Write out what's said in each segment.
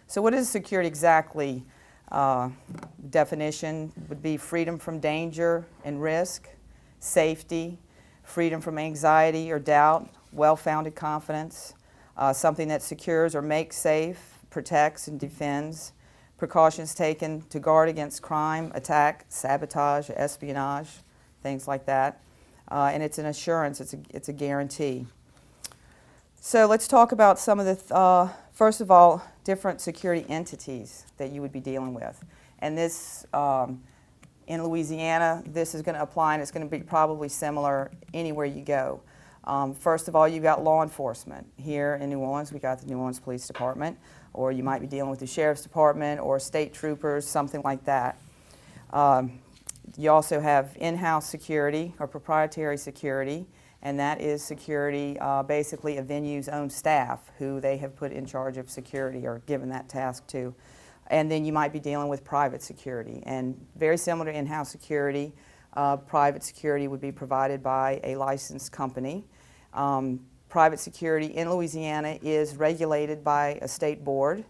So what is security exactly? Definition would be freedom from danger and risk, safety, freedom from anxiety or doubt, well-founded confidence, something that secures or makes safe, protects and defends, precautions taken to guard against crime, attack, sabotage, espionage, things like that. And it's an assurance, it's a guarantee. So let's talk about some of the, first of all, different security entities that you would be dealing with. And this, in Louisiana, this is going to apply, and it's going to be probably similar anywhere you go. First of all, you've got law enforcement. Here in New Orleans, we got the New Orleans Police Department, or you might be dealing with the Sheriff's Department or state troopers, something like that. You also have in-house security or proprietary security, and that is security, basically a venue's own staff who they have put in charge of security or given that task to. And then you might be dealing with private security. And very similar to in-house security, private security would be provided by a licensed company. Private security in Louisiana is regulated by a state board,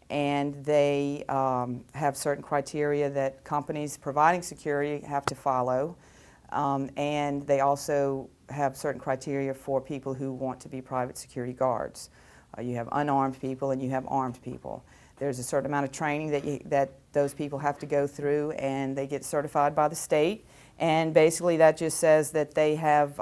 and they have certain criteria that companies providing security have to follow. And they also have certain criteria for people who want to be private security guards. You have unarmed people and you have armed people. There's a certain amount of training that those people have to go through, and they get certified by the state. And basically that just says that they have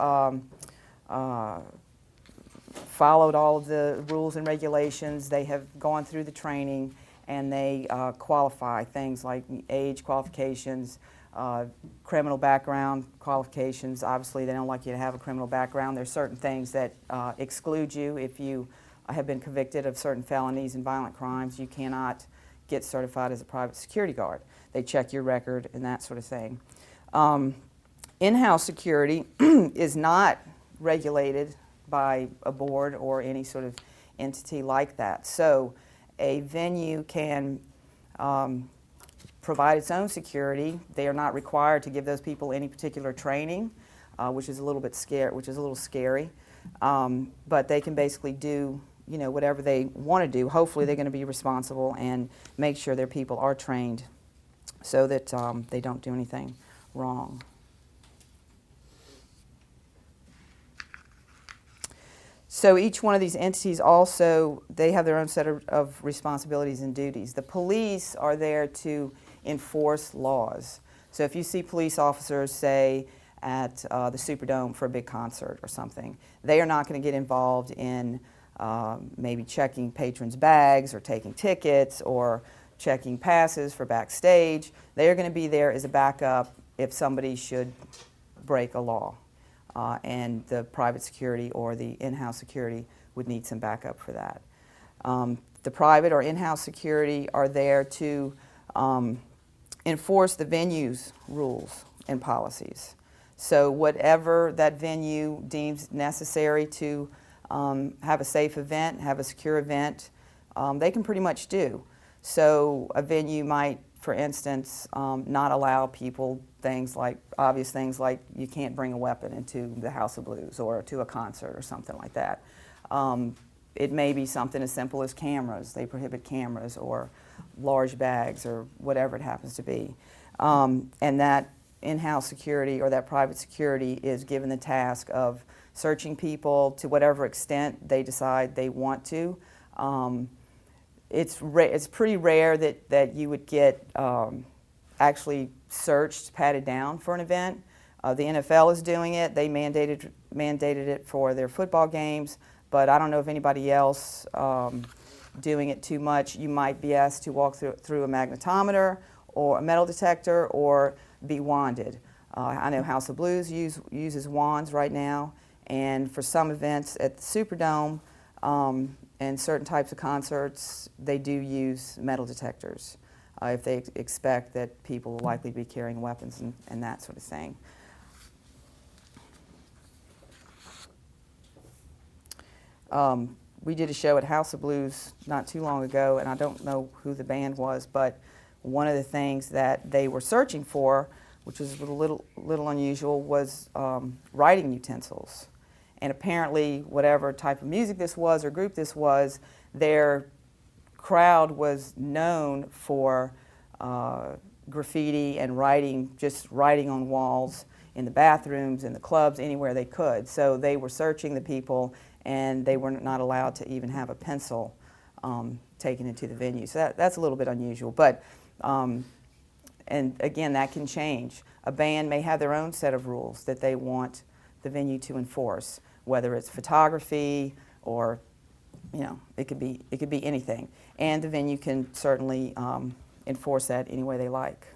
followed all of the rules and regulations, they have gone through the training, and they qualify things like age qualifications, criminal background qualifications. Obviously they don't like you to have a criminal background. There's certain things that exclude you. If you have been convicted of certain felonies and violent crimes, you cannot get certified as a private security guard. They check your record and that sort of thing. In-house security is not regulated by a board or any sort of entity like that. So a venue can provide its own security. They are not required to give those people any particular training, which is a little scary. But they can basically do, whatever they want to do. Hopefully they're going to be responsible and make sure their people are trained so that they don't do anything wrong. So each one of these entities also, they have their own set of responsibilities and duties. The police are there to enforce laws. So if you see police officers, say, at the Superdome for a big concert or something, they are not going to get involved in maybe checking patrons' bags or taking tickets or checking passes for backstage. They are going to be there as a backup if somebody should break a law. And the private security or the in-house security would need some backup for that. The private or in-house security are there to enforce the venue's rules and policies. So whatever that venue deems necessary to have a safe event, have a secure event, they can pretty much do. So a venue might, for instance, not allow people obvious things like you can't bring a weapon into the House of Blues or to a concert or something like that. It may be something as simple as cameras. They prohibit cameras or large bags or whatever it happens to be. And that in-house security or that private security is given the task of searching people to whatever extent they decide they want to. It's pretty rare that you would get actually searched, patted down for an event. The NFL is doing it. They mandated it for their football games, but I don't know if anybody else doing it too much. You might be asked to walk through a magnetometer or a metal detector or be wanded. I know House of Blues uses wands right now, and for some events at the Superdome and certain types of concerts, they do use metal detectors if they expect that people will likely be carrying weapons and that sort of thing. We did a show at House of Blues not too long ago, and I don't know who the band was, but one of the things that they were searching for, which was a little unusual, was writing utensils. And apparently, whatever type of music this was or group this was, their crowd was known for graffiti and writing, just writing on walls in the bathrooms, in the clubs, anywhere they could. So they were searching the people, and they were not allowed to even have a pencil taken into the venue. So that's a little bit unusual. But, and again, that can change. A band may have their own set of rules that they want the venue to enforce, whether it's photography or, you know, it could be anything. And the venue can certainly enforce that any way they like.